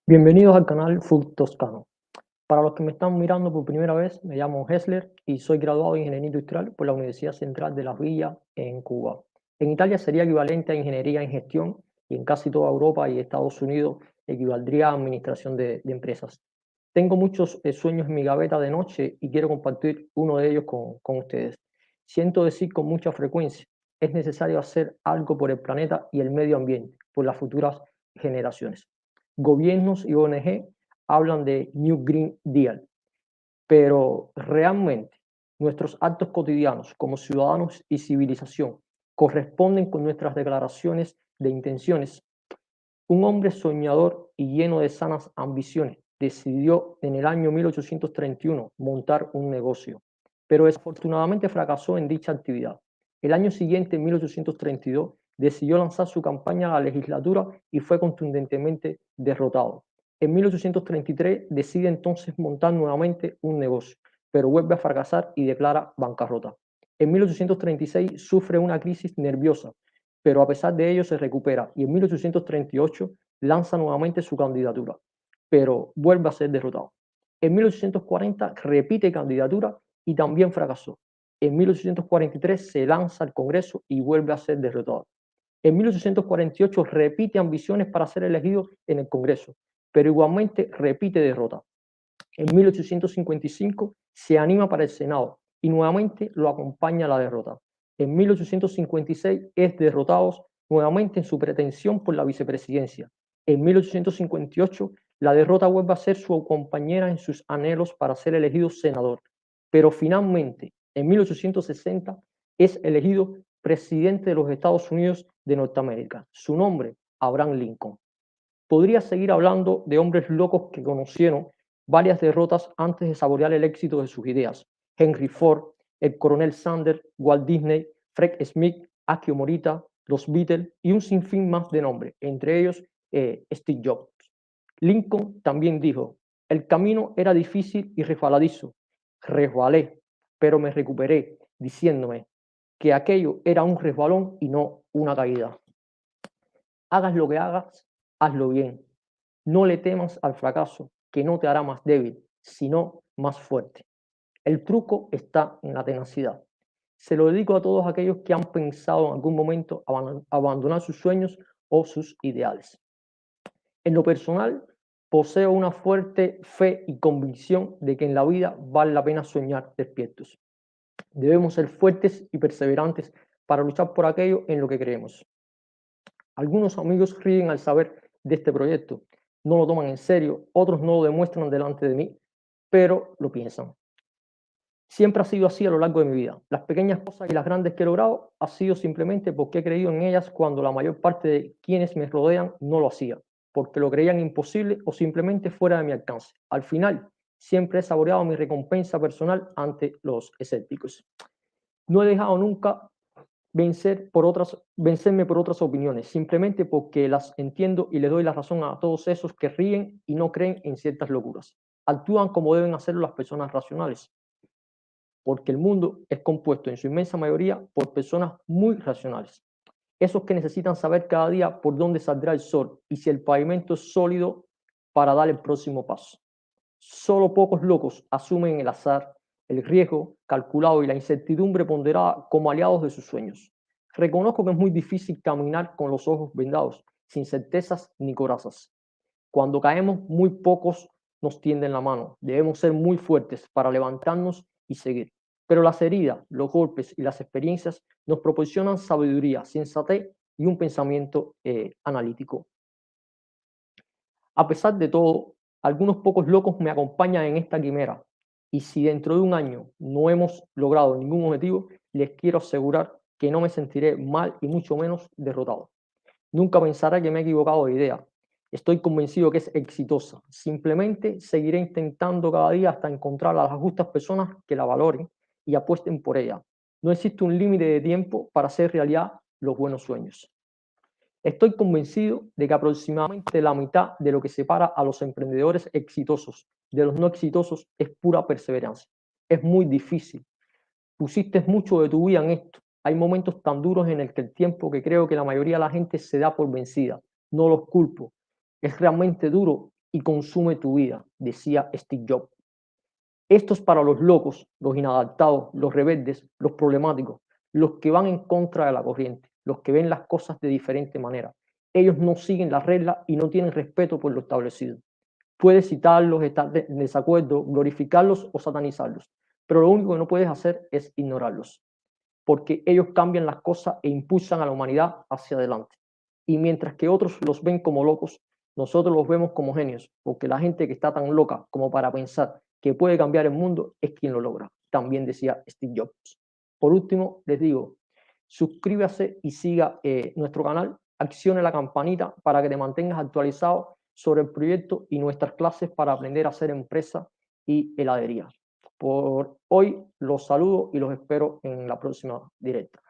Bienvenidos al canal Food Toscano. Para los que me están mirando por primera vez, me llamo Hessler y soy graduado de Ingeniería Industrial por la Universidad Central de Las Villas en Cuba. En Italia sería equivalente a Ingeniería en Gestión y en casi toda Europa y Estados Unidos equivaldría a Administración de Empresas. Tengo muchos sueños en mi gaveta de noche y quiero compartir uno de ellos con ustedes. Siento decir con mucha frecuencia, es necesario hacer algo por el planeta y el medio ambiente, por las futuras generaciones. Gobiernos y ONG hablan de New Green Deal, pero realmente nuestros actos cotidianos como ciudadanos y civilización corresponden con nuestras declaraciones de intenciones. Un hombre soñador y lleno de sanas ambiciones decidió en el año 1831 montar un negocio, pero desafortunadamente fracasó en dicha actividad. El año siguiente, en 1832, decidió lanzar su campaña a la legislatura y fue contundentemente derrotado. En 1833 decide entonces montar nuevamente un negocio, pero vuelve a fracasar y declara bancarrota. En 1836 sufre una crisis nerviosa, pero a pesar de ello se recupera y en 1838 lanza nuevamente su candidatura, pero vuelve a ser derrotado. En 1840 repite candidatura y también fracasó. En 1843 se lanza al Congreso y vuelve a ser derrotado. En 1848 repite ambiciones para ser elegido en el Congreso, pero igualmente repite derrota. En 1855 se anima para el Senado y nuevamente lo acompaña a la derrota. En 1856 es derrotado nuevamente en su pretensión por la vicepresidencia. En 1858 la derrota vuelve a ser su compañera en sus anhelos para ser elegido senador, pero finalmente en 1860 es elegido presidente de los Estados Unidos de Norteamérica. Su nombre, Abraham Lincoln. Podría seguir hablando de hombres locos que conocieron varias derrotas antes de saborear el éxito de sus ideas. Henry Ford, el coronel Sanders, Walt Disney, Fred Smith, Akio Morita, los Beatles y un sinfín más de nombres, entre ellos Steve Jobs. Lincoln también dijo, el camino era difícil y resbaladizo. Resbalé, pero me recuperé, diciéndome que aquello era un resbalón y no una caída. Hagas lo que hagas, hazlo bien. No le temas al fracaso, que no te hará más débil, sino más fuerte. El truco está en la tenacidad. Se lo dedico a todos aquellos que han pensado en algún momento abandonar sus sueños o sus ideales. En lo personal, poseo una fuerte fe y convicción de que en la vida vale la pena soñar despiertos. Debemos ser fuertes y perseverantes para luchar por aquello en lo que creemos. Algunos amigos ríen al saber de este proyecto, no lo toman en serio, otros no lo demuestran delante de mí, pero lo piensan. Siempre ha sido así a lo largo de mi vida. Las pequeñas cosas y las grandes que he logrado ha sido simplemente porque he creído en ellas cuando la mayor parte de quienes me rodean no lo hacía, porque lo creían imposible o simplemente fuera de mi alcance. Al final, siempre he saboreado mi recompensa personal ante los escépticos. No he dejado nunca vencerme por otras opiniones, simplemente porque las entiendo y le doy la razón a todos esos que ríen y no creen en ciertas locuras. Actúan como deben hacerlo las personas racionales, porque el mundo es compuesto en su inmensa mayoría por personas muy racionales. Esos que necesitan saber cada día por dónde saldrá el sol y si el pavimento es sólido para dar el próximo paso. Solo pocos locos asumen el azar, el riesgo calculado y la incertidumbre ponderada como aliados de sus sueños. Reconozco que es muy difícil caminar con los ojos vendados, sin certezas ni corazas. Cuando caemos, muy pocos nos tienden la mano. Debemos ser muy fuertes para levantarnos y seguir. Pero las heridas, los golpes y las experiencias nos proporcionan sabiduría, sensatez y un pensamiento analítico. A pesar de todo, algunos pocos locos me acompañan en esta quimera. Y si dentro de un año no hemos logrado ningún objetivo, les quiero asegurar que no me sentiré mal y mucho menos derrotado. Nunca pensaré que me he equivocado de idea. Estoy convencido que es exitosa. Simplemente seguiré intentando cada día hasta encontrar a las justas personas que la valoren y apuesten por ella. No existe un límite de tiempo para hacer realidad los buenos sueños. Estoy convencido de que aproximadamente la mitad de lo que separa a los emprendedores exitosos de los no exitosos es pura perseverancia. Es muy difícil. Pusiste mucho de tu vida en esto. Hay momentos tan duros en el que el tiempo que creo que la mayoría de la gente se da por vencida. No los culpo. Es realmente duro y consume tu vida, decía Steve Jobs. Esto es para los locos, los inadaptados, los rebeldes, los problemáticos, los que van en contra de la corriente, los que ven las cosas de diferente manera. Ellos no siguen las reglas y no tienen respeto por lo establecido. Puedes citarlos, estar en desacuerdo, glorificarlos o satanizarlos, pero lo único que no puedes hacer es ignorarlos, porque ellos cambian las cosas e impulsan a la humanidad hacia adelante. Y mientras que otros los ven como locos, nosotros los vemos como genios, porque la gente que está tan loca como para pensar que puede cambiar el mundo es quien lo logra. También decía Steve Jobs. Por último, les digo, suscríbase y siga nuestro canal, accione la campanita para que te mantengas actualizado sobre el proyecto y nuestras clases para aprender a hacer empresa y heladería. Por hoy los saludo y los espero en la próxima directa.